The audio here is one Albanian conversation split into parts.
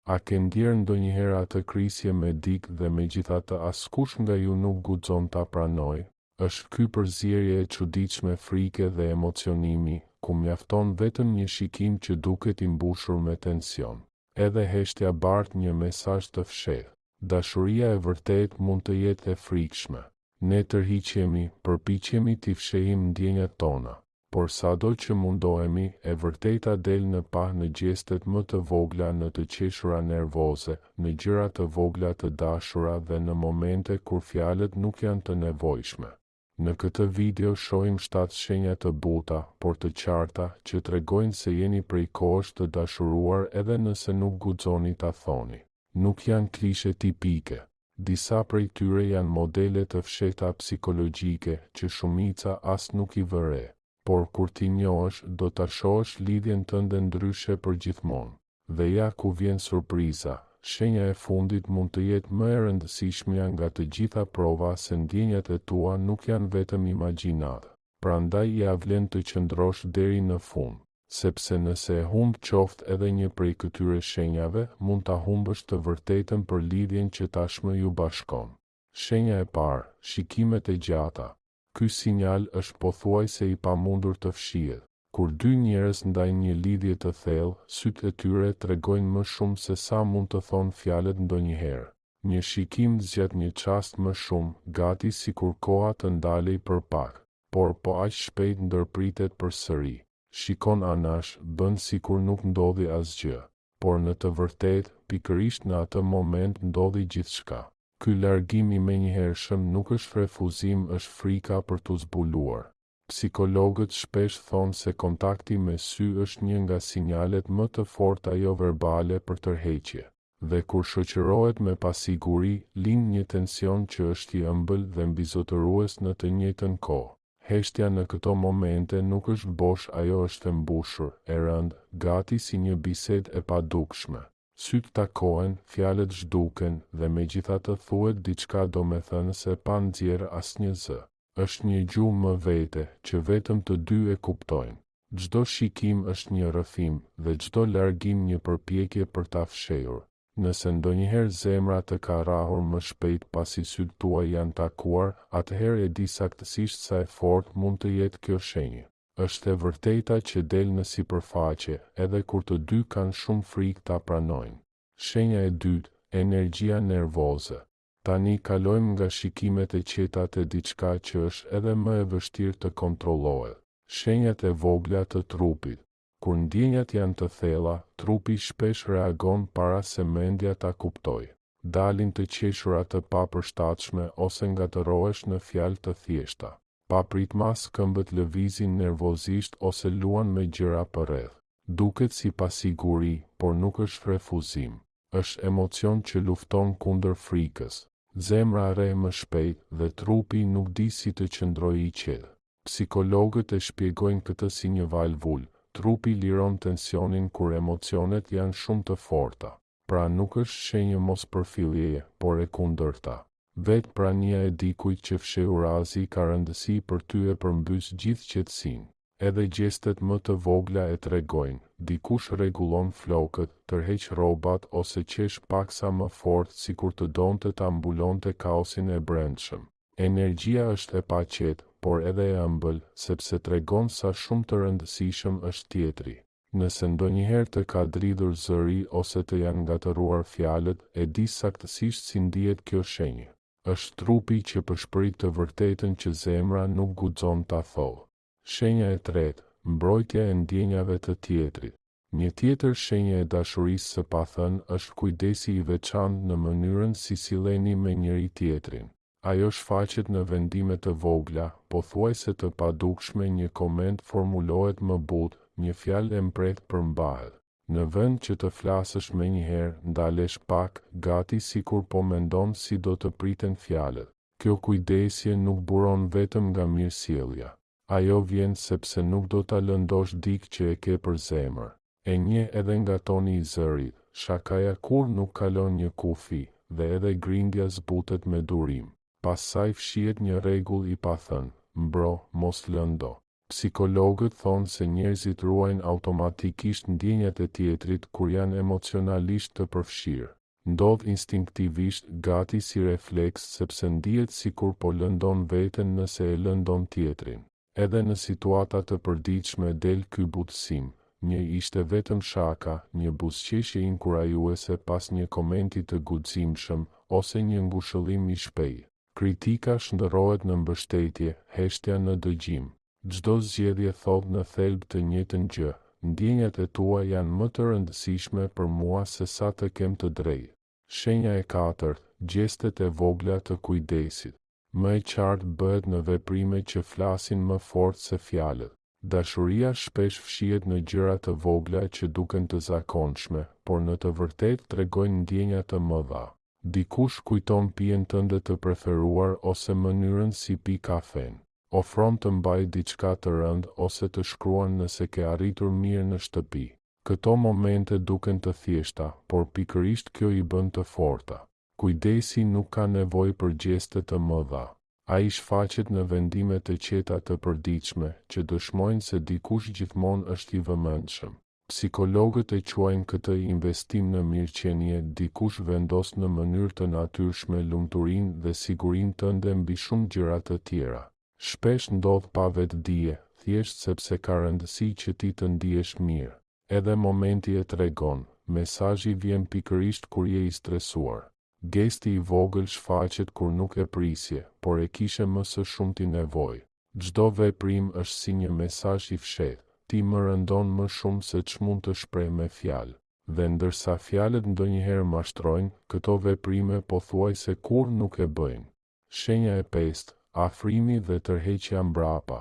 A ke ndjerë ndonjëherë atë krisje me dikë dhe megjithatë askush nga ju nuk guxon ta pranoj? Është ky përzierje e çuditshme frike dhe emocionimi, ku mjafton vetëm një shikim që duket i mbushur me tension. Edhe heshtja bart një mesazh të fshehtë. Dashuria e vërtet mund të jetë e frikshme. Ne tërhiqemi, përpiqemi t'i fshehim ndjenjat tona, por sado që mundohemi, e vërteta del në pa në gjestet më të vogla, në të qeshura nervoze, në gjëra të vogla të dashura dhe në momente kur fjalët nuk janë të nevojshme. Në këtë video shohim 7 shenja të buta, por të qarta, që tregojnë se jeni prej kohësh të dashuruar edhe nëse nuk guxoni ta thoni. Nuk janë klishe tipike. Disa prej tyre janë modele të fshehta psikologjike që shumica as nuk i vëre, por kur ti njohësh, do ta shohësh lidhjen tënde ndryshe për gjithmonë. Dhe ja ku vjen surpriza, shenja e fundit mund të jetë më e rëndësishmja nga të gjitha prova se ndjenjat e tua nuk janë vetëm imagjinat. Prandaj ja vlen të qëndrosh deri në fund, sepse nëse e humb qoftë edhe një prej këtyre shenjave, mund ta humbësh të vërtetën për lidhjen që tashmë ju bashkon. Shenja e parë, shikimet e gjata. Ky sinjal është pothuajse i pamundur të fshihet. Kur dy njerëz ndajnë një lidhje të thellë, sytë e tyre tregojnë më shumë se sa mund të thonë fjalët ndonjëherë. Një shikim zgjat një çast më shumë, gati sikur koha të ndalej për pak, por po aq shpejt ndërpritet përsëri. Shikon anash, bën sikur nuk ndodhi asgjë, por në të vërtetë, pikërisht në atë moment ndodhi gjithçka. Ky largim i menjëhershëm nuk është refuzim, është frika për t'u zbuluar. Psikologët shpesh thonë se kontakti me sy është një nga sinjalet më të forta jo verbale për tërheqje. Dhe kur shoqërohet me pasiguri, lind një tension që është i ëmbël dhe mbizotërues në të njëjtën kohë. Heshtja në këto momente nuk është bosh, ajo është e mbushur, e rëndë, gati si një bisedë e padukshme. Sytë takohen, fjalët zhduken dhe megjithatë thuhet diçka domethënëse pa nxjerrë asnjë zë. Është një gjuhë më vete, që vetëm të dy e kuptojnë. Çdo shikim është një rrëfim dhe çdo largim një përpjekje për ta fshehur. Nëse ndonjëherë zemra të ka rrahur më shpejt pasi sytë tuaj janë takuar, atëherë e di saktësisht sa e fortë mund të jetë kjo shenjë. Është e vërteta që del në sipërfaqe, edhe kur të dy kanë shumë frikë ta pranojnë. Shenja e dytë, energjia nervoze. Tani kalojmë nga shikimet e qeta te diçka që është edhe më e vështirë të kontrollohet. Shenjat e vogla të trupit. Kur ndjenjat janë të thella, trupi shpesh reagon para se mendja ta kuptojë. Dalin të qeshura të papërshtatshme ose ngatërohesh në fjalë të thjeshta. Papritmas këmbët lëvizin nervozisht ose luan me gjëra përreth. Duket si pasiguri, por nuk është refuzim. Është emocion që lufton kundër frikës. Zemra rre më shpejt dhe trupi nuk di si të qëndrojë i qetë. Psikologët e shpjegojnë këtë si një valvulë. Trupi liron tensionin kur emocionet janë shumë të forta. Pra nuk është shenjë mospërfilljeje, por e kundërta. Vetë prania e dikujt që fsheh urazi ka rëndësi për ty e përmbys gjithë qetësinë. Edhe gjestet më të vogla e tregojnë. Dikush rregullon flokët, tërheq rrobat ose qesh paksa më fort sikur të donte ta mbulonte kaosin e brendshëm. Energjia është e paqetë, por edhe e ëmbël, sepse tregon sa shumë të rëndësishëm është tjetri. Nëse ndonjëherë të ka dridhur zëri ose të janë ngatëruar fjalët, e di saktësisht si ndihet kjo shenjë. Është trupi që përshpërit të vërtetën që zemra nuk guxon ta thojë. Shenja e tretë, mbrojtja e ndjenjave të tjetrit. Një tjetër shenjë e dashurisë së pathënë është kujdesi i veçantë në mënyrën si silleni me njëri tjetrin. Ajo shfaqet në vendime të vogla, pothuajse të padukshme, një koment formulohet më butë, një fjalë e mprehtë përmbahet. Në vend që të flasësh menjëherë, ndalesh pak, gati sikur po mendon si do të priten fjalët. Kjo kujdesje nuk buron vetëm nga mirësjellja. Ajo vjen sepse nuk do ta lëndosh dikë që e ke për zemër. E njeh edhe nga toni i zërit, shakaja kur nuk kalon një kufi, dhe edhe grindja zbutet me durim. Pastaj fshihet një rregull i pathënë: mbro, mos lëndo. Psikologët thonë se njerëzit ruajnë automatikisht ndjenjat e tjetrit kur janë emocionalisht të përfshirë. Ndodh instinktivisht, gati si refleks, sepse ndihet sikur po lëndon veten nëse e lëndon tjetrin. Edhe në situata të përditshme del ky butësim. Një ishte vetëm shaka, një buzëqeshje inkurajuese pas një komenti të guximshëm, ose një ngushëllim i shpejtë. Kritika shndërrohet në mbështetje, heshtja në dëgjim. Çdo zgjedhje thot në thelb të njëjtën gjë. Ndjenjat e tua janë më të rëndësishme për mua se sa të kem të drejtë. Shenja e katërt, gjestet e vogla të kujdesit. Më e qartë bëhet në veprime që flasin më fort se fjalët. Dashuria shpesh fshihet në gjëra të vogla që duken të zakonshme, por në të vërtetë tregojnë ndjenja të mëdha. Dikush kujton pijen tënde të preferuar ose mënyrën si pi kafen. Ofron të mbajë diçka të rëndë ose të shkruan nëse ke arritur mirë në shtëpi. Këto momente duken të thjeshta, por pikërisht kjo i bën të forta. Kujdesi nuk ka nevojë për gjeste të mëdha. Ai shfaqet në vendime të qeta të përditshme, që dëshmojnë se dikush gjithmonë është i vëmendshëm. Psikologët e quajnë këtë investim në mirëqenie, dikush vendos në mënyrë të natyrshme lumturinë dhe sigurinë tënde mbi shumë gjëra të tjera. Shpesh ndodh pa vetdije, thjesht sepse ka rëndësi që ti të ndihesh mirë. Edhe momenti e tregon, mesazhi vjen pikërisht kur je i stresuar. Gesti i vogël shfaqet kur nuk e prisje, por e kishe më së shumti nevojë. Çdo veprim është si një mesazh i fshehtë. Ti më rëndon më shumë se ç'mund të shpreh me fjalë. Dhe ndërsa fjalët ndonjëherë mashtrojnë, këto veprime pothuajse kurrë nuk e bëjnë. Shenja e pestë, afrimi dhe tërheqja mbrapa.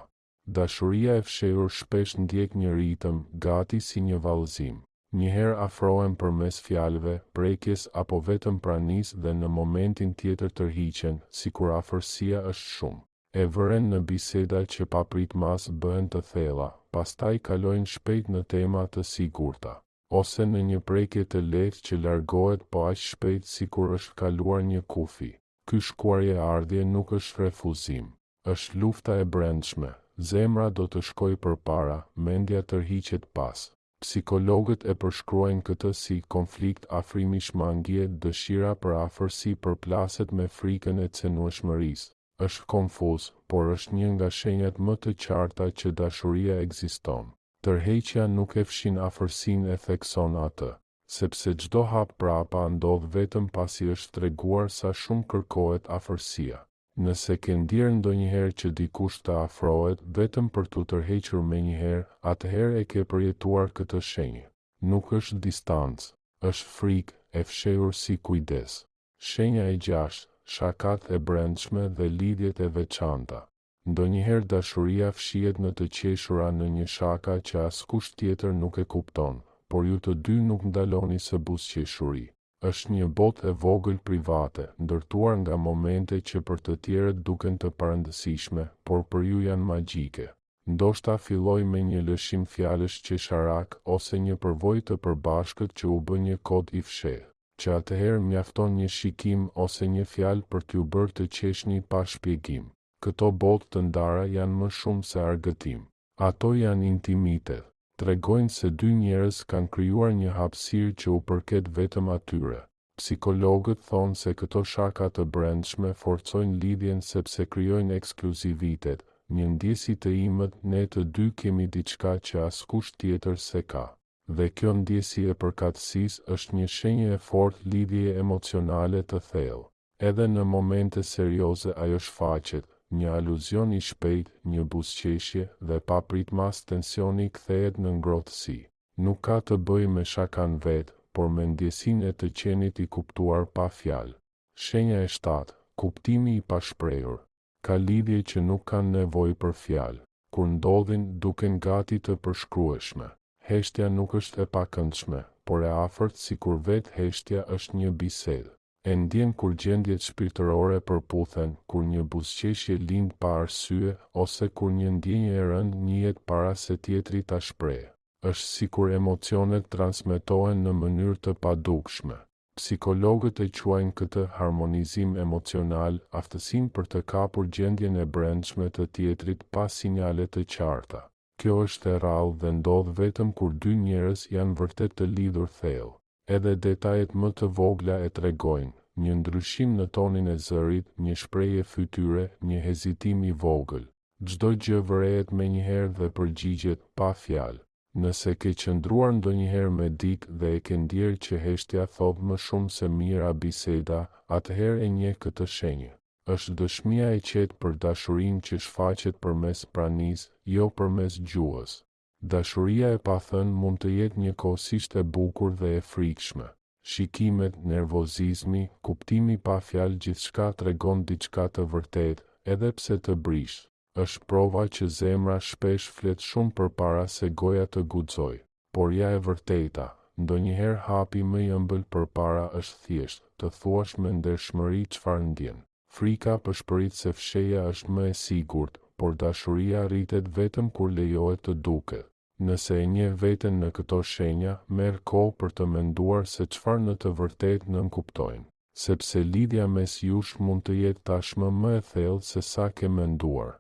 Dashuria e fshehur shpesh ndjek një ritëm, gati si një vallëzim. Njëherë afrohen përmes fjalëve, prekjes apo vetëm pranisë dhe në momentin tjetër tërhiqen, sikur afërsia është shumë. E vëren në biseda që papritmas bëhen të thella, pastaj kalojnë shpejt në tema të sigurta, ose në një prekje të lehtë që largohet po aq shpejt sikur është kaluar një kufi. Ky shkuarje ardhje nuk është refuzim, është lufta e brendshme. Zemra do të shkojë përpara, mendja tërhiqet pas. Psikologët e përshkruajnë këtë si konflikt afrimi shmangje, dëshira për afërsi përplaset me frikën e cenueshmërisë. Është konfuz, por është një nga shenjat më të qarta që dashuria ekziston. Tërheqja nuk e fshin afërsinë e thekson atë, sepse çdo hap prapa ndodh vetëm pasi është treguar sa shumë kërkohet afërsia. Nëse ke ndjerë ndonjëherë që dikush të afrohet vetëm për t'u tërhequr menjëherë, atëherë e ke përjetuar këtë shenjë. Nuk është distancë, është frikë e fshehur si kujdes. Shenja e gjashtë, shakat e brendshme dhe lidhjet e veçanta. Ndonjëherë dashuria fshihet në të qeshura në një shaka që askush tjetër nuk e kupton, por ju të dy nuk ndaloni së buzëqeshuri. Është një botë e vogël private, ndërtuar nga momente që për të tjerët duken të parëndësishme, por për ju janë magjike. Ndoshta filloi me një lëshim fjalësh qesharak ose një përvojë të përbashkët që u bë një kod i fshehtë, që atëherë mjafton një shikim ose një fjalë për t'ju bërë të qeshni pa shpjegim. Këto botë të ndara janë më shumë se argëtim. Ato janë intimitet. Tregojnë se dy njerëz kanë krijuar një hapësirë që u përket vetëm atyre. Psikologët thonë se këto shaka të brendshme forcojnë lidhjen sepse krijojnë ekskluzivitet. Një ndjesi të imët, ne të dy kemi diçka që askush tjetër se ka. Dhe kjo ndjesi e përkatësisë është një shenjë e fortë lidhje emocionale të thellë. Edhe në momente serioze ajo shfaqet. Një aluzion i shpejt, një buzëqeshje dhe papritmas tensioni kthehet në ngrohtësi. Nuk ka të bëjë me shakan vetë, por me ndjesinë e të qenit i kuptuar pa fjalë. Shenja e 7, kuptimi i pashprehur. Ka lidhje që nuk kanë nevojë për fjalë. Kur ndodhin, duken gati të përshkrueshme. Heshtja nuk është e pakëndshme, por e afërt sikur vetë heshtja është një bisedë. E ndjen kur gjendjet shpirtërore përputhen, kur një buzëqeshje lind pa arsye, ose kur një ndjenjë e rëndë njihet para se tjetri ta shprehë. Është sikur emocionet transmetohen në mënyrë të padukshme. Psikologët e quajnë këtë harmonizim emocional, aftësinë për të kapur gjendjen e brendshme të tjetrit pa sinjale të qarta. Kjo është e rrallë dhe ndodh vetëm kur dy njerëz janë vërtet të lidhur thellë. Edhe detajet më të vogla e tregojnë: një ndryshim në tonin e zërit, një shprehje fytyre, një hezitim i vogël. Çdo gjë vërehet menjëherë dhe përgjigjet pa fjalë. Nëse ke qëndruar ndonjëherë me dikë dhe e ke ndjerë që heshtja thot më shumë se mira biseda, atëherë e njeh këtë shenjë. Është dëshmia e qetë për dashurinë që shfaqet përmes pranisë, jo përmes gjuhës. Dashuria e pathënë mund të jetë njëkohësisht e bukur dhe e frikshme. Shikimet, nervozizmi, kuptimi pa fjalë, gjithçka tregon diçka të vërtetë, edhe pse të brish. Është prova që zemra shpesh flet shumë përpara se goja të guxojë. Por ja e vërteta, ndonjëherë hapi më i ëmbël përpara është thjesht të thuash me ndershmëri çfarë ndjen. Frika përshpërit se fshehja është më e sigurt, por dashuria rritet vetëm kur lejohet të duket. Nëse e njeh veten në këto shenja, merr kohë për të menduar se çfarë në të vërtetë nënkuptojnë, sepse lidhja mes jush mund të jetë tashmë më e thellë se sa ke menduar.